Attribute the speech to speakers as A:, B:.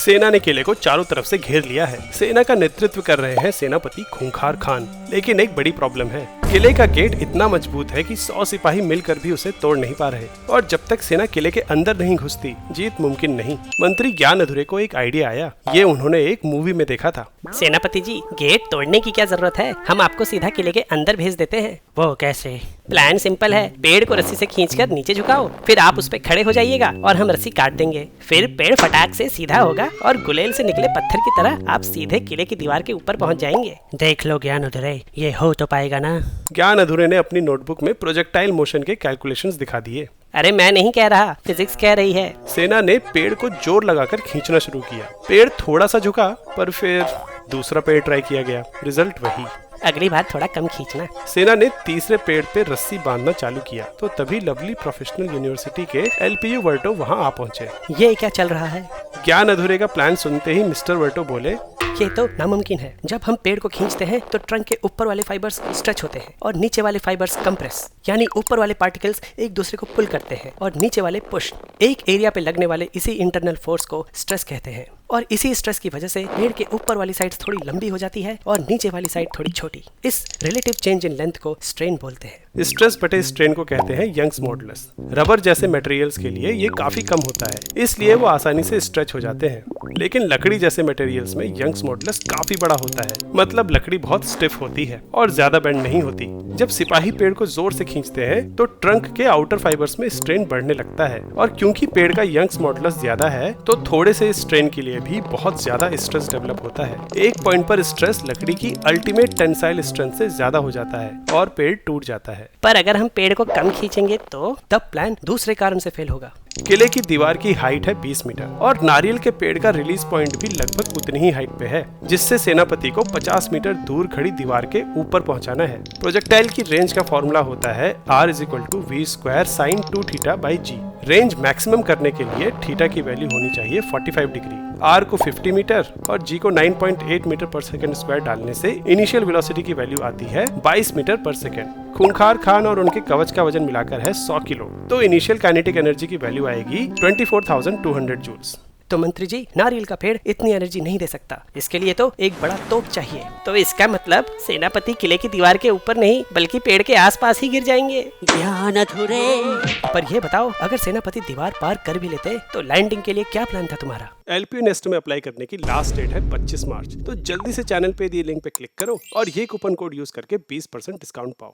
A: सेना ने किले को चारों तरफ से घेर लिया है। सेना का नेतृत्व कर रहे हैं सेनापति खूंखार खान। लेकिन एक बड़ी प्रॉब्लम है, किले का गेट इतना मजबूत है कि 100 सिपाही मिलकर भी उसे तोड़ नहीं पा रहे, और जब तक सेना किले के अंदर नहीं घुसती जीत मुमकिन नहीं। मंत्री ज्ञान अधूरे को एक आइडिया आया, ये उन्होंने एक मूवी में देखा था।
B: सेनापति जी, गेट तोड़ने की क्या जरूरत है, हम आपको सीधा किले के अंदर भेज देते हैं। वो कैसे? प्लान सिंपल है, पेड़ को रस्सी से खींचकर नीचे झुकाओ, फिर आप उस पे खड़े हो जाइएगा और हम रस्सी काट देंगे। फिर पेड़ फटाक से सीधा होगा और गुलेल से निकले पत्थर की तरह आप सीधे किले की दीवार के ऊपर पहुंच जाएंगे। देख लो ज्ञान अधूरे, ये हो तो पाएगा ना?
A: ज्ञान अधूरे ने अपनी नोटबुक में प्रोजेक्टाइल मोशन के कैलकुलेशंस दिखा दिए।
B: अरे मैं नहीं कह रहा, फिजिक्स कह रही है।
A: सेना ने पेड़ को जोर लगाकर खींचना शुरू किया। पेड़ थोड़ा सा झुका, पर फिर दूसरा पेड़ ट्राई किया गया, रिजल्ट वही।
B: अगली बार थोड़ा कम खींचना।
A: सेना ने तीसरे पेड़ पे रस्सी बांधना चालू किया तो तभी लवली प्रोफेशनल यूनिवर्सिटी के एलपीयू वर्टो वहां आ पहुंचे।
B: ये क्या चल रहा है?
A: ज्ञान अधूरे का प्लान सुनते ही मिस्टर वर्टो बोले,
B: ये तो नामुमकिन है। जब हम पेड़ को खींचते हैं तो ट्रंक के ऊपर वाले फाइबर्स स्ट्रेच होते हैं और नीचे वाले फाइबर्स कंप्रेस, यानी ऊपर वाले पार्टिकल्स एक दूसरे को पुल करते हैं और नीचे वाले पुश। एक एरिया पे लगने वाले इसी इंटरनल फोर्स को स्ट्रेस कहते हैं, और इसी स्ट्रेस की वजह से पेड़ के ऊपर वाली साइड थोड़ी लंबी हो जाती है और नीचे वाली साइड थोड़ी छोटी। इस रिलेटिव चेंज इन लेंथ को स्ट्रेन बोलते हैं।
A: स्ट्रेस बटे स्ट्रेन को कहते हैं यंग्स मॉडुलस। रबर जैसे मटेरियल्स के लिए ये काफी कम होता है, इसलिए वो आसानी से स्ट्रेच हो जाते हैं। लेकिन लकड़ी जैसे मटेरियल्स में यंग्स मॉडुलस काफी बड़ा होता है, मतलब लकड़ी बहुत स्टिफ होती है और ज्यादा बेंड नहीं होती। जब सिपाही पेड़ को जोर से खींचते हैं तो ट्रंक के आउटर फाइबर्स में स्ट्रेन बढ़ने लगता है, और क्योंकि पेड़ का यंग्स मॉडुलस ज्यादा है तो थोड़े से स्ट्रेन के लिए भी बहुत ज्यादा स्ट्रेस डेवलप होता है। एक पॉइंट पर स्ट्रेस लकड़ी की अल्टीमेट टेंसाइल स्ट्रेंथ से ज्यादा हो जाता है और पेड़ टूट जाता है।
B: पर अगर हम पेड़ को कम खींचेंगे तो तब प्लान दूसरे कारण से फेल होगा।
A: किले की दीवार की हाइट है 20 मीटर और नारियल के पेड़ का रिलीज पॉइंट भी लगभग उतनी ही हाइट पे है, जिससे सेनापति को 50 मीटर दूर खड़ी दीवार के ऊपर पहुंचाना है। प्रोजेक्टाइल की रेंज का फॉर्मूला होता है R=v² sin 2θ/g। Range maximum करने के लिए थीटा की वैल्यू होनी चाहिए 45 डिग्री। R को 50 मीटर और G को 9.8 मीटर पर सेकंड स्क्वायर डालने से इनिशियल वेलोसिटी की वैल्यू आती है 22 मीटर पर सेकंड। खूंखार खान और उनके कवच का वजन मिलाकर है 100 किलो, तो इनिशियल काइनेटिक एनर्जी की वैल्यू आएगी 24,200 जूल्स।
B: तो मंत्री जी, नारियल का पेड़ इतनी एनर्जी नहीं दे सकता, इसके लिए तो एक बड़ा तोप चाहिए। तो इसका मतलब सेनापति किले की दीवार के ऊपर नहीं बल्कि पेड़ के आसपास ही गिर जाएंगे। ज्ञान अधूरे। पर ये बताओ, अगर सेनापति दीवार पार कर भी लेते तो लैंडिंग के लिए क्या प्लान था तुम्हारा?
A: एलपीयू नेस्ट में अप्लाई करने की लास्ट डेट है 25 मार्च, तो जल्दी से चैनल पे दिए लिंक पे क्लिक करो और ये कूपन कोड यूज करके 20% डिस्काउंट पाओ।